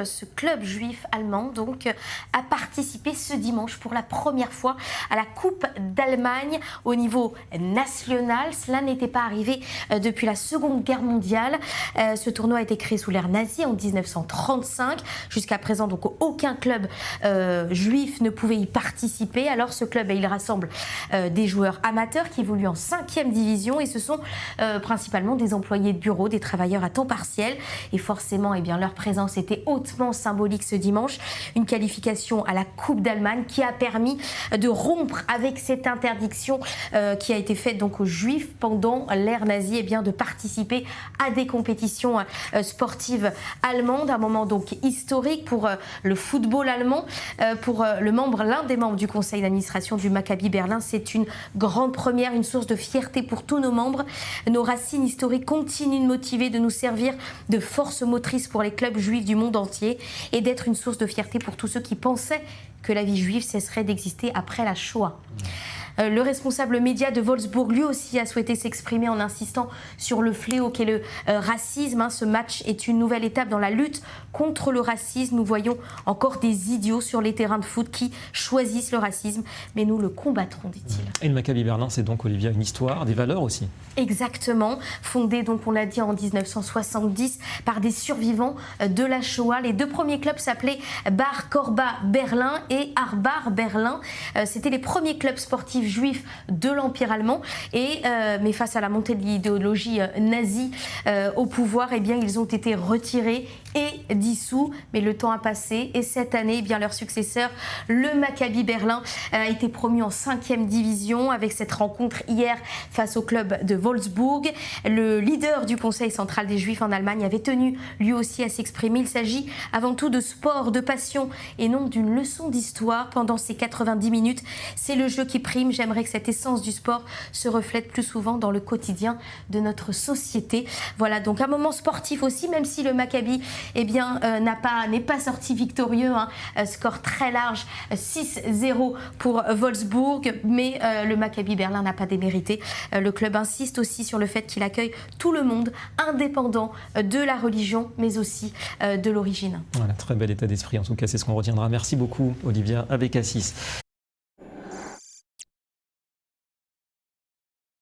Ce club juif allemand a participé ce dimanche pour la première fois à la Coupe d'Allemagne au niveau national. Cela n'était pas arrivé depuis la Seconde Guerre mondiale. Ce tournoi a été créé sous l'ère nazie en 1935. Jusqu'à présent, donc, aucun club juif ne pouvait y participer. Alors ce club, il rassemble des joueurs amateurs qui évoluent en 5e division et ce sont principalement des employés de bureau, des travailleurs à temps partiel. Et forcément, leur présence était hautement symbolique ce dimanche. Une qualification à la Coupe d'Allemagne qui a permis de rompre avec cette interdiction qui a été faite donc aux Juifs pendant l'ère nazie de participer à des compétitions sportives allemandes. Un moment donc historique pour le football allemand. Pour l'un des membres du conseil d'administration du Maccabi Berlin, c'est une grande première, une source de fierté pour tous nos membres. Nos racines historiques continuent de motiver, de nous servir de force motrice pour les clubs juifs du monde entier et d'être une source de fierté pour tous ceux qui pensaient que la vie juive cesserait d'exister après la Shoah. Le responsable média de Wolfsburg, lui aussi, a souhaité s'exprimer en insistant sur le fléau qu'est le racisme. Ce match est une nouvelle étape dans la lutte contre le racisme. Nous voyons encore des idiots sur les terrains de foot qui choisissent le racisme, mais nous le combattrons, dit-il. Et le Maccabi Berlin, c'est donc, Olivia, une histoire, des valeurs aussi. Exactement, fondé donc, on l'a dit, en 1970 par des survivants de la Shoah. Les deux premiers clubs s'appelaient Bar Korba Berlin et Arbar Berlin. C'était les premiers clubs sportifs juifs de l'Empire allemand. Mais face à la montée de l'idéologie nazie au pouvoir, ils ont été retirés et dissous. Mais le temps a passé et cette année, leur successeur, le Maccabi Berlin, a été promu en 5e division avec cette rencontre hier face au club de Wolfsburg. Le leader du Conseil central des Juifs en Allemagne avait tenu lui aussi à s'exprimer. Il s'agit avant tout de sport, de passion et non d'une leçon d'histoire. Pendant ces 90 minutes, c'est le jeu qui prime. J'aimerais que cette essence du sport se reflète plus souvent dans le quotidien de notre société. Voilà donc un moment sportif aussi, même si le Maccabi n'est pas sorti victorieux. Score très large, 6-0 pour Wolfsburg, mais le Maccabi Berlin n'a pas démérité. Le club insiste aussi sur le fait qu'il accueille tout le monde, indépendant de la religion, mais aussi de l'origine. Voilà, très bel état d'esprit, en tout cas, c'est ce qu'on retiendra. Merci beaucoup, Olivia, avec Assis.